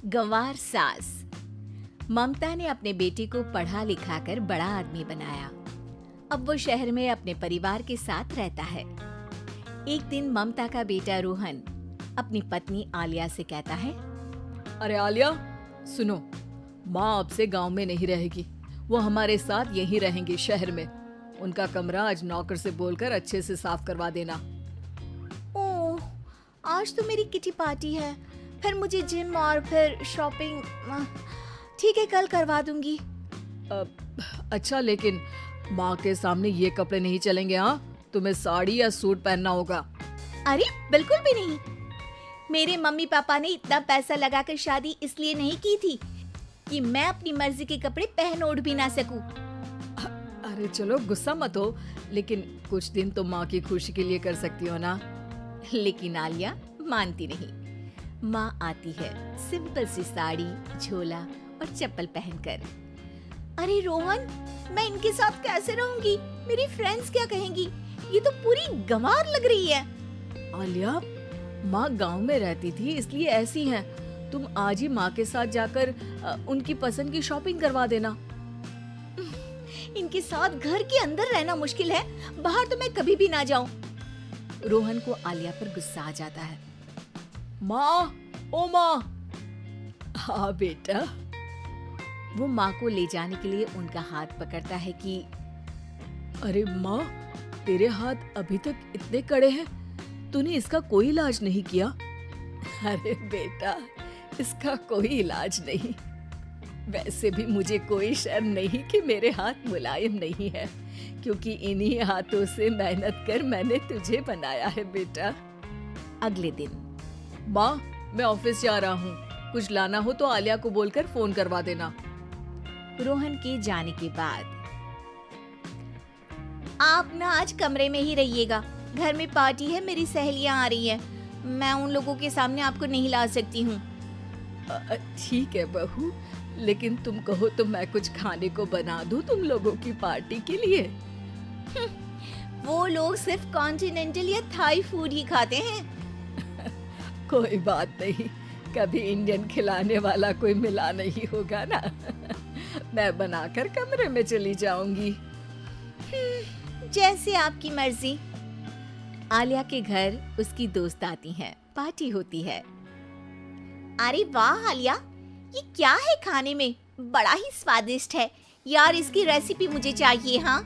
गंवार सास। ममता ने अपने बेटे को पढ़ा लिखाकर बड़ा आदमी बनाया। अब वो शहर में अपने परिवार के साथ रहता है। एक दिन ममता का बेटा रोहन अपनी पत्नी आलिया से कहता है, अरे आलिया, सुनो, माँ अब से गांव में नहीं रहेगी। वो हमारे साथ यहीं रहेंगी शहर में। उनका कमरा आज नौकर से बोलकर अच्छे से साफ करवा देना। ओह, आज तो मेरी किटी पार्टी है, फिर मुझे जिम और फिर शॉपिंग। ठीक है, कल करवा दूंगी। अच्छा, लेकिन माँ के सामने ये कपड़े नहीं चलेंगे। हाँ, तुम्हें साड़ी या सूट पहनना होगा। अरे बिल्कुल भी नहीं। मेरे मम्मी पापा ने इतना पैसा लगाकर शादी इसलिए नहीं की थी कि मैं अपनी मर्जी के कपड़े पहन ओढ़ भी ना सकूं। अरे चलो, गुस्सा मत हो, लेकिन कुछ दिन तो माँ की खुशी के लिए कर सकती हो ना। लेकिन आलिया मानती नहीं। माँ आती है सिंपल सी साड़ी, झोला और चप्पल पहनकर। अरे रोहन, मैं इनके साथ कैसे रहूंगी? मेरी फ्रेंड्स क्या कहेंगी? ये तो पूरी गंवार लग रही है। आलिया, माँ गांव में रहती थी इसलिए ऐसी हैं। तुम आज ही माँ के साथ जाकर उनकी पसंद की शॉपिंग करवा देना। इनके साथ घर के अंदर रहना मुश्किल है, बाहर तो मैं कभी भी ना जाऊं। रोहन को आलिया पर गुस्सा आ जाता है। माँ, ओ माँ। हाँ बेटा। वो माँ को ले जाने के लिए उनका हाथ पकड़ता है कि अरे माँ, तेरे हाथ अभी तक इतने कड़े हैं, तूने इसका कोई इलाज नहीं किया? अरे बेटा, इसका कोई इलाज नहीं। वैसे भी मुझे कोई शर्म नहीं कि मेरे हाथ मुलायम नहीं है, क्योंकि इन्हीं हाथों से मेहनत कर मैंने तुझे बनाया है बेटा। अगले दिन। माँ, मैं ऑफिस जा रहा हूँ। कुछ लाना हो तो आलिया को बोलकर फोन करवा देना। रोहन के जाने के बाद, आप ना आज कमरे में ही रहिएगा। घर में पार्टी है, मेरी सहेलियां आ रही हैं। मैं उन लोगों के सामने आपको नहीं ला सकती हूँ। ठीक है बहू, लेकिन तुम कहो तो मैं कुछ खाने को बना दूं तुम लोगों की पार्टी के लिए। वो लोग सिर्फ कॉन्टिनेंटल या थाई फूड ही खाते हैं। कोई बात नहीं, कभी इंडियन खिलाने वाला कोई मिला नहीं होगा ना। मैं बनाकर कमरे में चली जाऊंगी। जैसे आपकी मर्जी। आलिया के घर उसकी दोस्त आती हैं, पार्टी होती है। अरे वाह आलिया, ये क्या है खाने में? बड़ा ही स्वादिष्ट है यार, इसकी रेसिपी मुझे चाहिए। हाँ,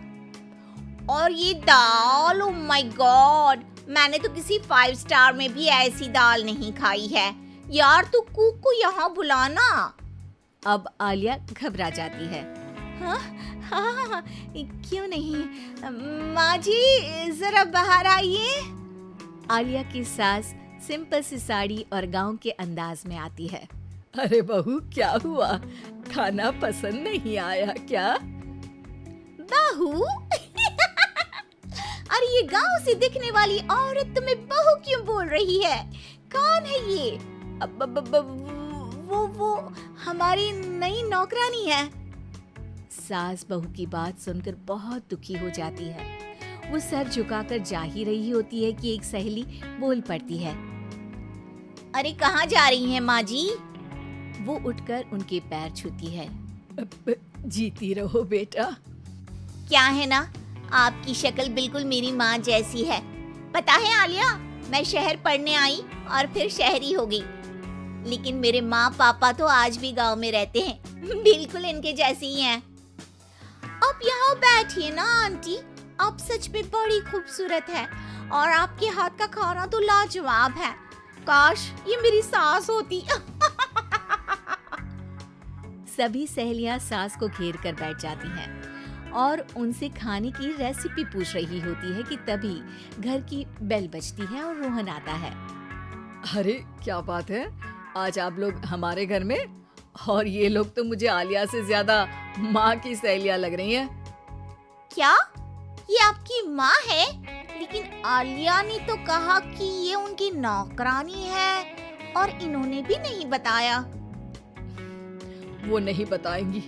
और ये दाल, ओ माय गॉड, मैंने तो किसी 5 स्टार में भी ऐसी दाल नहीं खाई है यार। तू कुक को यहाँ बुलाना। अब आलिया घबरा जाती है। हाँ हाँ हाँ, क्यों नहीं। माँ जी, जरा बाहर आइए। आलिया की सास सिंपल सी साड़ी और गांव के अंदाज में आती है। अरे बहू, क्या हुआ? खाना पसंद नहीं आया क्या? बहू? अरे ये गांव से दिखने वाली औरत तुम्हें बहू क्यों बोल रही है? कौन है ये? वो हमारी नई नौकरानी है। सास बहू की बात सुनकर बहुत दुखी हो जाती है। वो सर झुकाकर जा ही रही होती है कि एक सहेली बोल पड़ती है। अरे कहाँ जा रही हैं माँ जी? वो उठकर उनके पैर छूती है। जीती रहो बेटा। क्या है ना, आपकी शक्ल बिल्कुल मेरी माँ जैसी है। पता है आलिया, मैं शहर पढ़ने आई और फिर शहरी हो गई, लेकिन मेरे माँ पापा तो आज भी गांव में रहते हैं। बिल्कुल इनके जैसे ही हैं। आप यहाँ बैठिए ना आंटी, आप सच में बड़ी खूबसूरत है और आपके हाथ का खाना तो लाजवाब है। काश ये मेरी सास होती। सभी सहेलियां सास को घेर कर बैठ जाती हैं और उनसे खाने की रेसिपी पूछ रही होती है कि तभी घर की बेल बजती है और रोहन आता है। अरे क्या बात है, आज आप लोग हमारे घर में? और ये लोग तो मुझे आलिया से ज्यादा माँ की सहेलियां लग रही हैं। क्या ये आपकी माँ है? लेकिन आलिया ने तो कहा कि ये उनकी नौकरानी है और इन्होंने भी नहीं बताया। वो नहीं बताएंगी,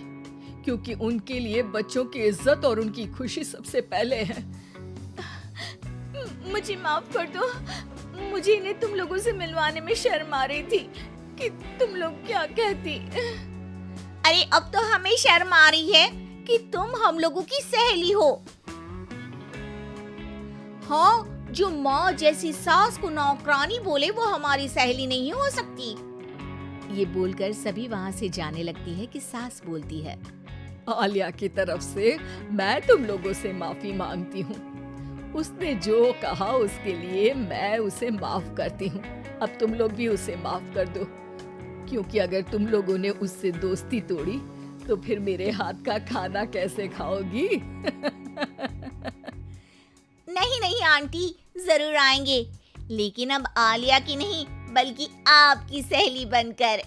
क्योंकि उनके लिए बच्चों की इज्जत और उनकी खुशी सबसे पहले है। मुझे माफ कर दो, मुझे इन्हें तुम लोगों से मिलवाने में शर्म आ रही थी। कि तुम लोग क्या कहती। अरे अब तो हमें शर्म आ रही है कि तुम हम लोगों की सहेली हो। हाँ, जो माँ जैसी सास को नौकरानी बोले वो हमारी सहेली नहीं हो सकती। ये बोलकर सभी वहाँ से जाने लगती है कि सास बोलती है, आलिया की तरफ से मैं तुम लोगों से माफी मांगती हूँ। उसने जो कहा उसके लिए मैं उसे माफ करती हूँ। अब तुम लोग भी उसे माफ कर दो, क्योंकि अगर तुम लोगों ने उससे दोस्ती तोड़ी तो फिर मेरे हाथ का खाना कैसे खाओगी? नहीं नहीं आंटी, जरूर आएंगे, लेकिन अब आलिया की नहीं बल्कि आपकी सहेली बनकर।